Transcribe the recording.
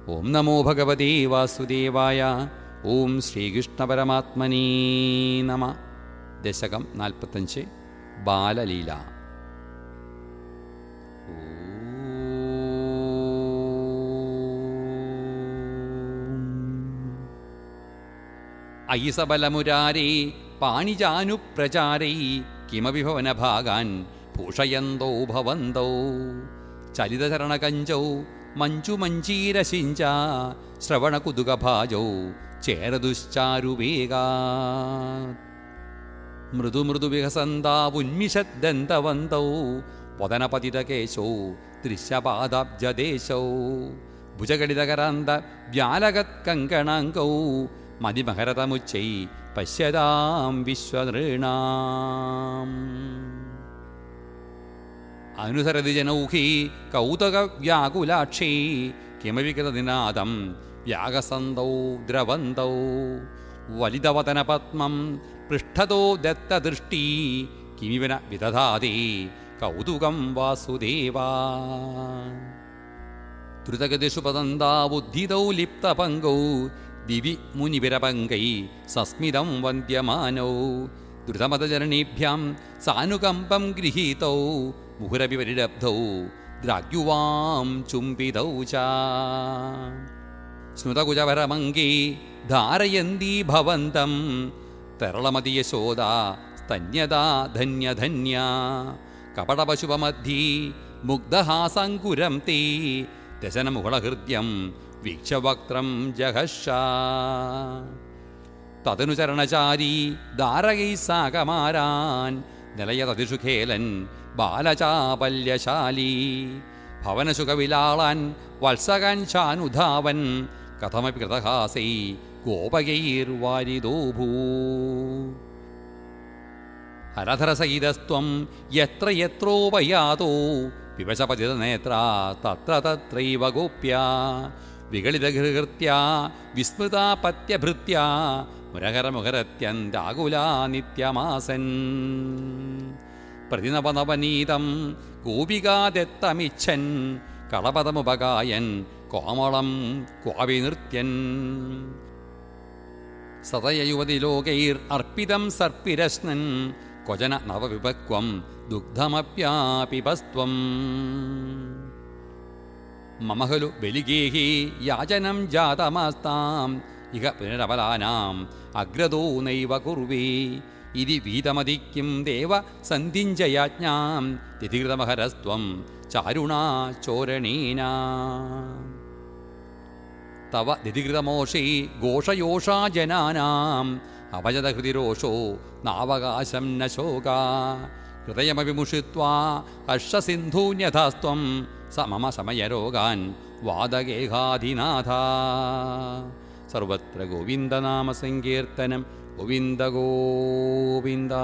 ഓം നമോ ഭഗവതേ വാസുദേവായ. ഓം ശ്രീകൃഷ്ണപരമാത്മനേ നമ. ദശകം 45 ബാലലീല. അയിസബലമുരാരേ പാണിജാനുപ്രചാരൈ കിമപി ഭവനഭാഗാൻ ഭൂഷയന്തോ ഭവന്തോ ചലിതചരണകഞ്ചൗ മഞ്ജുമഞ്ജീരശിഞ്ച ശ്രവണകുതുകഭാജൗ ചേരദുശ്ചാരുവേഗാ മൃദുമൃദുവിഹസന്താവുന്മിഷദ്ദന്തവന്തൗ വദനപതിതകേശൗ ദൃശ്യപാദാബ്ജദേശൗ ഭുജഗടിതകരാന്ത വ്യാലകത്കങ്കണാങ്കൗ മതിമഹരതമുച്ചൈ പശ്യതാം വിശ്വനൃണാം. അനുസരതി ജനൗഹി കൗതുകവ്യാകുലാക്ഷൈ കിമപി കൃതനിനാദം വ്യാകസന്തൗ ദ്രവന്തൗ വലിതവതനപത്മം പൃഷ്ഠതോ ദത്തദൃഷ്ടീ കിമിവന വിദധാതി കൗതുകം വാസുദേവാ. ദ്രുതഗതിഷു പതന്താവുദ്ധിതൗ ലിപ്തപങ്കൗ ദിവി മുനിവിരപങ്കൈ സസ്മിതം വന്ദ്യമാനൗ ദ്രുതമതചരണീഭ്യാം സാനുകമ്പം ഗൃഹീതൗ മുഹുരപി പരിരബ്ധൗ ദ്രാഗ്യുവാം ചുംബിതൗ ച സ്നുതകുജവരമംഗീ ധാരയന്തീ ഭവന്തം തരളമതി യശോദ സ്തന്യദാ ധന്യധന്യ കപടപശുപമധ്യേ മുഗ്ധഹാസാങ്കുരം തേ ദശനമുഹളഹൃദ്യം വീക്ഷവക്ത്രം ജഹർഷ തദനുചരണചാരീ ധാരകൈ സാകമാരാൻ നിലയതതിഷു ഖേലൻ ബാലചാപല്യശാലീ ഭവനസുഖവിലാളാൻ വത്സകാൻ ചാനുധാവൻ കഥമപി കൃതഹാസൈ ഗോപകൈർവാരിദോഭൂ. ഹരധരസഹിതസ്ത്വം യത്ര യത്രോപയാതോ വിവശപതിതനേത്രാ തത്ര തത്രൈവ ഗോപ്യ വിഗളിതഗൃഹൃത്യാ വിസ്മൃതാപത്യഭൃത്യാ മുരഹരമുഹരത്യന്താകുലാ നിത്യമാസൻ പ്രതിനവനവനീതം ഗോപികാദത്തമിച്ഛൻ കളപദമുപഗായൻ കോമളം ക്വാവിനൃത്യൻ സതയയുവതിലോകൈർ അർപ്പിതം സർപ്പിരശ്നൻ ക്വചന നവവിപക്വം ദുഗ്ധമപ്യാപിപസ്ത്വം. മമ ഖലു ബലിഗേഹി യാചനം ജാതമാസ്താം ഇഹ പുനരബലാനാം അഗ്രതോ നൈവ കുർവേ ഇതി വീതമതിക്കും ദേവ സന്ധിഞ്ജയാജ്ഞാം തിഥികൃതമഹരസ്ത്വം ചാരുണാ ചോരണേന. തവ ദിതികൃതമോഷൈ ഘോഷയോഷാ ജനാനാം അപജതഹൃതിരോഷോ നാവകാശം ന ശോകാ ഹൃദയമപി മുഷിത്വാ ഹർഷസിന്ധൂന്യഥാസ്ത്വം സ മമ സമയരോഗാൻ വാദഗേഹാധിനാഥ. സർവത്ര ഗോവിന്ദനാമസങ്കീർത്തനം ഗോവിന്ദ ഗോവിന്ദ.